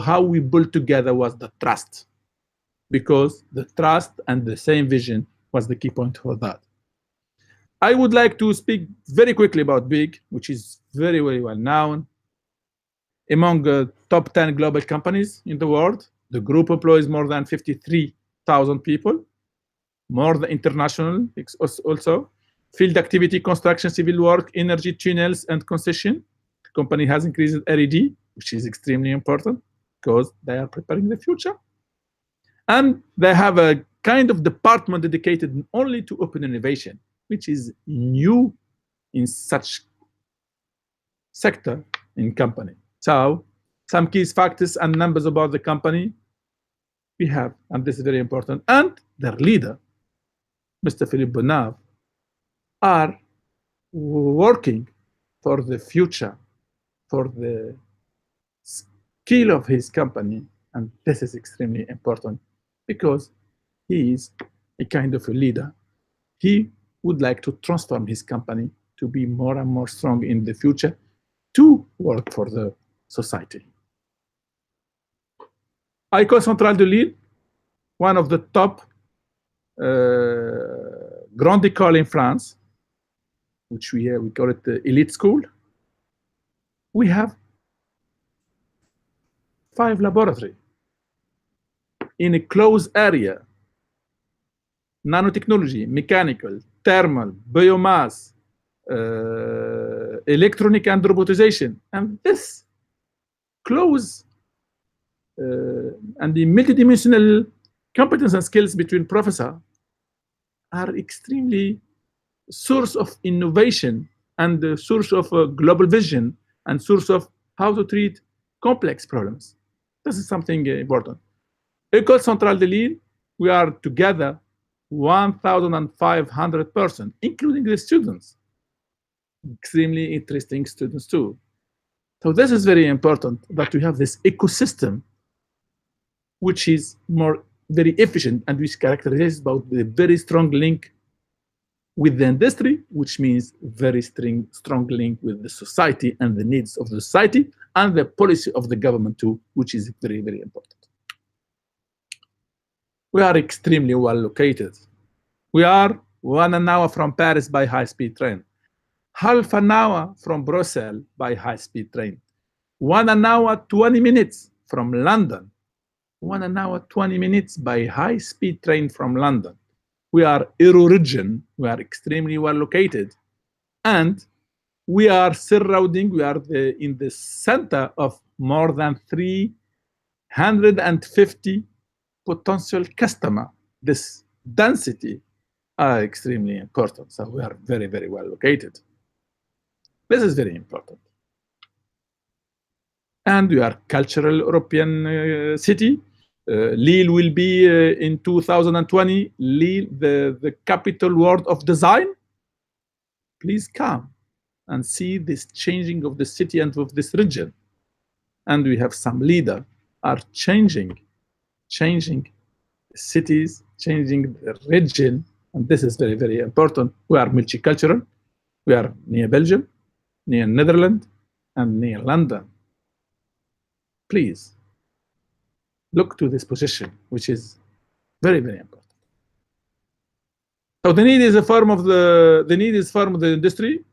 how we built together was the trust, because the trust and the same vision was the key point for that. I would like to speak very quickly about Bouygues, which is very, very well known among top 10 global companies in the world. The group employs more than 53,000 people, more than international also. Field activity, construction, civil work, energy, tunnels, and concession. The company has increased R&D, which is extremely important because they are preparing the future. And they have a kind of department dedicated only to open innovation, which is new in such sector in company. So some key factors and numbers about the company we have, and this is very important. And their leader, Mr. Philippe Bonave, are working for the future, for the skill of his company. And this is extremely important because he is a kind of a leader. He would like to transform his company to be more and more strong in the future to work for the society. École Centrale de Lille, one of the top grande école in France, which we call it the elite school. We have 5 laboratories in a closed area: nanotechnology, mechanical, thermal, biomass, electronic and robotization. And this close and the multidimensional competence and skills between professors are extremely source of innovation and the source of global vision and source of how to treat complex problems. This is something important. École Centrale de Lille, we are together 1,500 persons, including the students. Extremely interesting students too. So this is very important that we have this ecosystem which is very efficient and which characterizes about the very strong link with the industry, which means very strong link with the society and the needs of the society and the policy of the government too, which is very, very important. We are extremely well located. We are 1 hour from Paris by high-speed train, half an hour from Brussels by high-speed train, 1 hour 20 minutes from London, 1 hour 20 minutes by high-speed train from London. We are Euro-region, we are extremely well located, and we are surrounding, we are in the center of more than 350 potential customer. This density are extremely important, so we are very, very well located. This is very important. And we are cultural European city. Lille will be in 2020, Lille, the capital world of design. Please come and see this changing of the city and of this region. And we have some leaders are changing cities, changing the region, and this is very, very important. We are multicultural. We are near Belgium, near Netherlands, and near London. Please look to this position, which is very, very important. So the need is from the industry.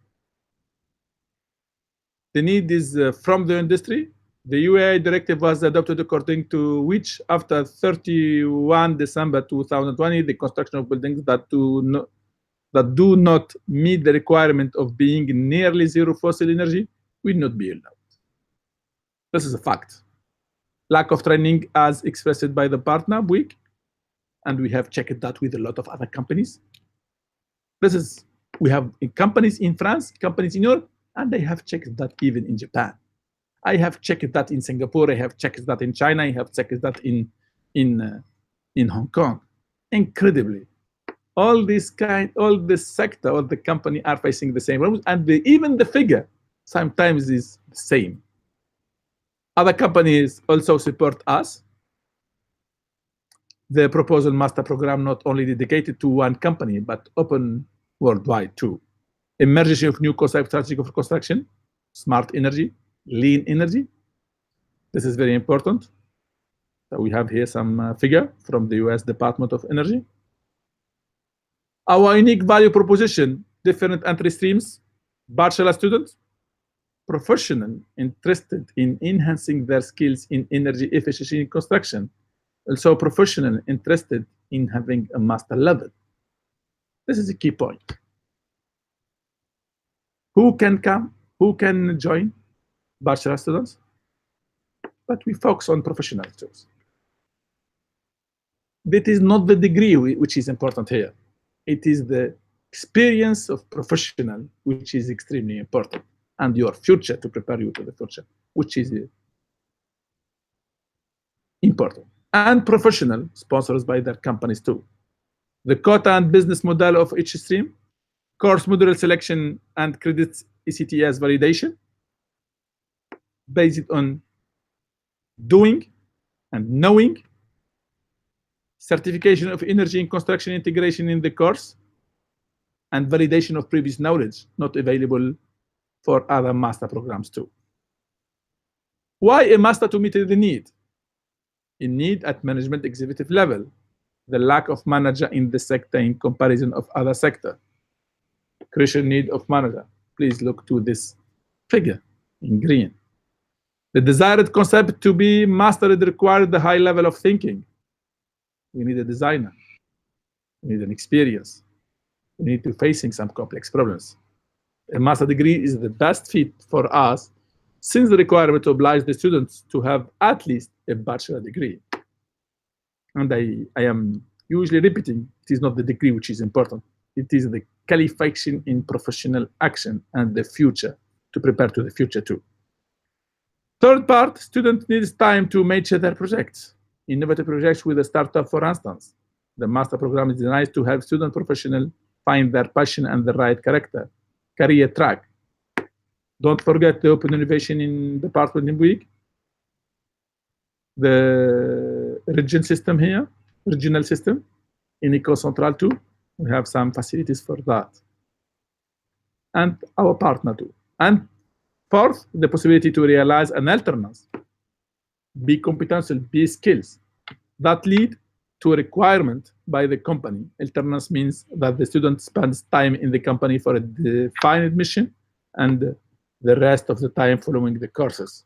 The need is from the industry. The UAI directive was adopted according to which, after 31 December 2020, the construction of buildings that do not meet the requirement of being nearly zero fossil energy will not be allowed. This is a fact. Lack of training as expressed by the partner, Bouygues, and we have checked that with a lot of other companies. This is We have companies in France, companies in Europe, and I have checked that even in Japan. I have checked that in Singapore. I have checked that in China. I have checked that in Hong Kong. Incredibly, all this sector, all the company are facing the same problems, and even the figure sometimes is the same. Other companies also support us. The proposal master program not only dedicated to one company, but open worldwide too. Emergence of new concept strategy for construction, smart energy, lean energy. This is very important. So we have here some figure from the US Department of Energy. Our unique value proposition, different entry streams, bachelor students, professional interested in enhancing their skills in energy efficiency in construction, also professional interested in having a master level. This is a key point. Who can come? Who can join? Bachelor students. But we focus on professional students. That is not the degree which is important here. It is the experience of professional which is extremely important, and your future to prepare you to the future, which is important. And professional sponsors by their companies too. The quota and business model of each stream, course module selection and credits ECTS validation, based on doing and knowing, certification of energy and construction integration in the course, and validation of previous knowledge not available for other master programs too. Why a master to meet the need? In need at management executive level, the lack of manager in the sector in comparison of other sector. Crucial need of manager. Please look to this figure in green. The desired concept to be mastered required the high level of thinking. We need a designer. We need an experience. We need to facing some complex problems. A master degree is the best fit for us since the requirement obliges the students to have at least a bachelor degree. And I am usually repeating, it is not the degree which is important. It is the qualification in professional action and the future, to prepare to the future too. Third part, student needs time to mature their projects. Innovative projects with a startup, for instance. The master program is designed to help student professionals find their passion and the right character, career track. Don't forget the open innovation in Department in week. The region system here, regional system. In Eco Central too, we have some facilities for that. And our partner too. And fourth, the possibility to realize an alternance, be competential, be skills that lead to a requirement by the company. Alternance means that the student spends time in the company for a defined mission and the rest of the time following the courses.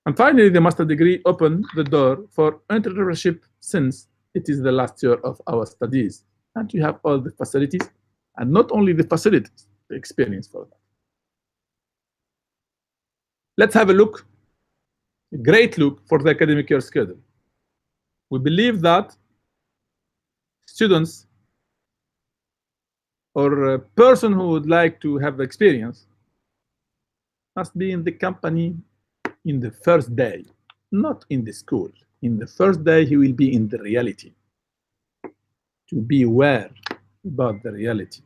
And finally, the master degree opened the door for entrepreneurship since it is the last year of our studies. And you have all the facilities, and not only the facilities, the experience for that. Let's have a look, a great look for the academic year schedule. We believe that students or a person who would like to have experience must be in the company in the first day, not in the school. In the first day, he will be in the reality, to be aware about the reality,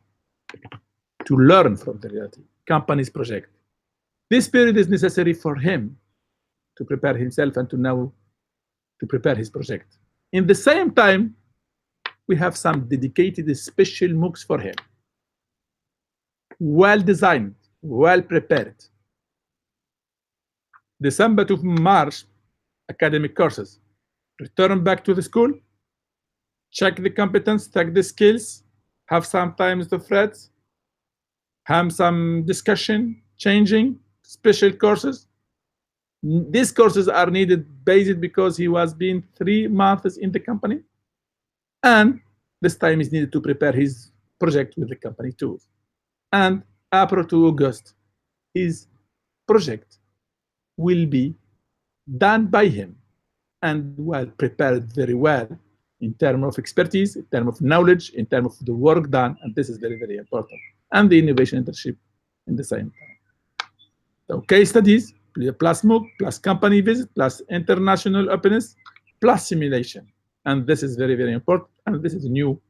to learn from the reality, company's project. This period is necessary for him to prepare himself and to know to prepare his project. In the same time, we have some dedicated special MOOCs for him, well designed, well prepared. December to March, academic courses. Return back to the school, check the competence, check the skills, have sometimes the threads, have some discussion, changing, special courses. These courses are needed based because he was being 3 months in the company, and this time is needed to prepare his project with the company too. And April to August, his project will be done by him and well prepared very well in terms of expertise, in terms of knowledge, in terms of the work done, and this is very, very important. And the innovation internship in the same time. So case studies, plus MOOC, plus company visit, plus international openness, plus simulation. And this is very, very important. And this is new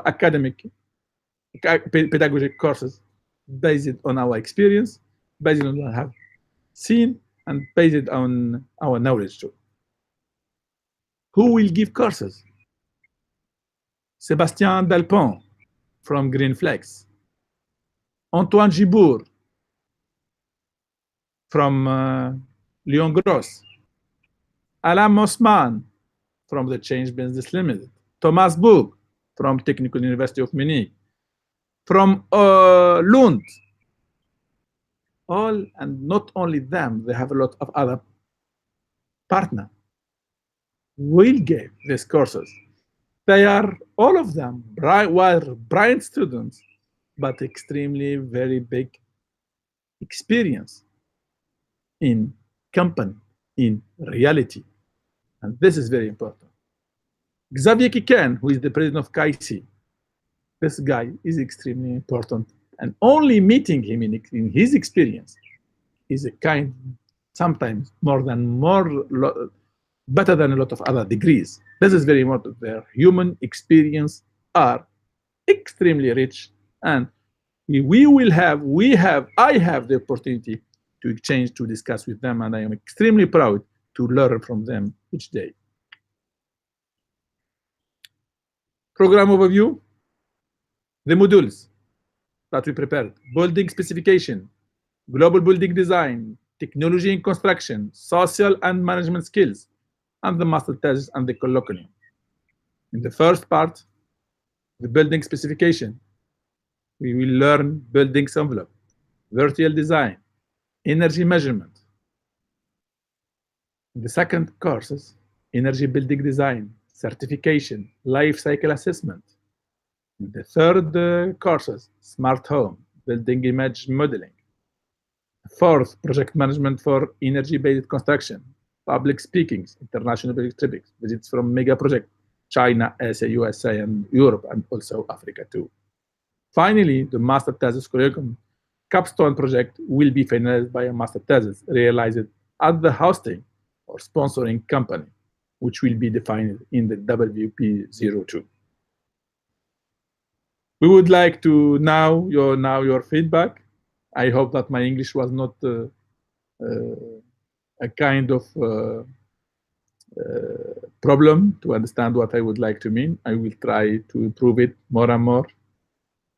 academic pedagogic courses based on our experience, based on what I have seen, and based on our knowledge too. Who will give courses? Sébastien Delpont from Greenflex, Antoine Gibour from Lyon Gross, Alain Mossman from the Change Business Limited, Thomas Boog from Technical University of Munich, from Lund. All, and not only them, they have a lot of other partners will give these courses. They are, all of them, brilliant students, but extremely very big experience in company, in reality. And this is very important. Xavier Kiken, who is the president of KAISI, this guy is extremely important. And only meeting him in his experience is a kind, sometimes better than a lot of other degrees. This is very important. Their human experience are extremely rich, and I have the opportunity to exchange, to discuss with them, and I am extremely proud to learn from them each day. Program overview. The modules that we prepared: building specification, global building design, technology in construction, social and management skills, and the master thesis and the colloquium. In the first part, the building specification, we will learn buildings envelope, virtual design, energy measurement. In the second courses, energy building design, certification, life cycle assessment. In the third courses, smart home, building image modeling. Fourth, project management for energy-based construction, public speaking, international trips, visits from mega project, China, Asia, USA, and Europe, and also Africa too. Finally, the master thesis curriculum capstone project will be finalized by a master thesis realized at the hosting or sponsoring company, which will be defined in the WP02. We would like to now your feedback. I hope that my English was not a kind of problem to understand what I would like to mean. I will try to improve it more and more.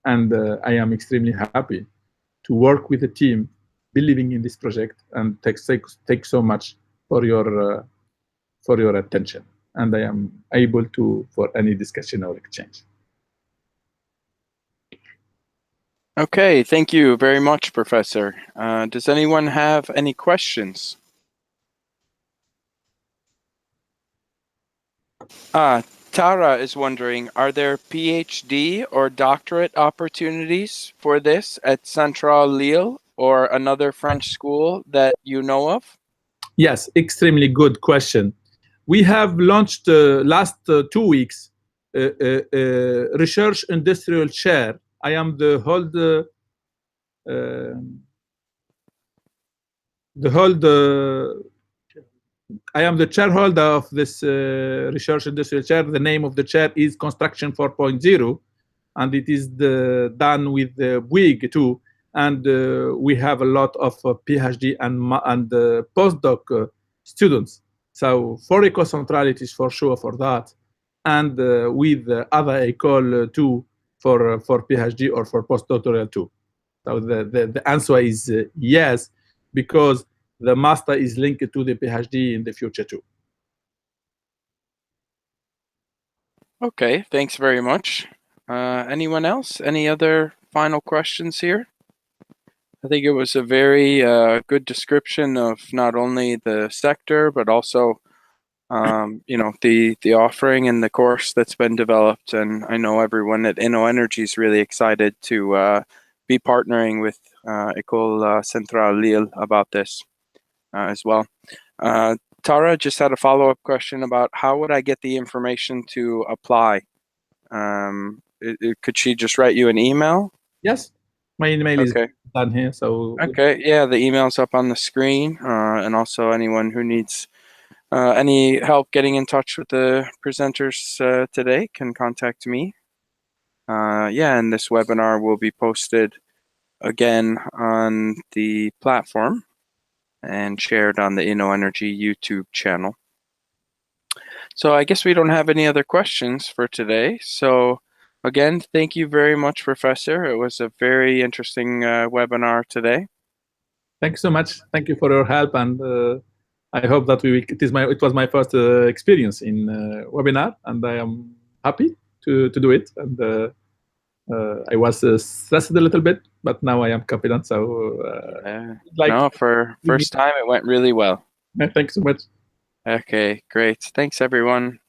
And I am extremely happy to work with the team, believing in this project, and take so much for your attention. And I am able to for any discussion or exchange. Okay, thank you very much, Professor. Does anyone have any questions? Tara is wondering, are there PhD or doctorate opportunities for this at Centrale Lille or another French school that you know of? Yes, extremely good question. We have launched last 2 weeks research industrial chair. I am I am the chairholder of this research industrial chair. The name of the chair is Construction 4.0, and it is done with Bouygues too. And we have a lot of PhD and postdoc students. So for eco-centrality is for sure for that, and with other école too for PhD or for postdoctoral too. So the answer is yes, because the master is linked to the PhD in the future too. Okay, thanks very much. Anyone else? Any other final questions here? I think it was a very good description of not only the sector, but also the offering and the course that's been developed. And I know everyone at InnoEnergy is really excited to be partnering with École Centrale Lille about this as well. Tara just had a follow-up question about how would I get the information to apply? Could she just write you an email? Yes, my email is Okay. done here. So Okay. Yeah, the email's up on the screen, and also anyone who needs any help getting in touch with the presenters today can contact me. Yeah, and this webinar will be posted again on the platform and shared on the InnoEnergy YouTube channel. So I guess we don't have any other questions for today. So again, thank you very much, Professor. It was a very interesting webinar today. thank you so much. Thank you for your help, and I hope that it was my first experience in webinar, and I am happy to do it. And I was stressed a little bit, but now I am confident. So no, for first time, it went really well. Thanks so much. Okay, great. Thanks, everyone.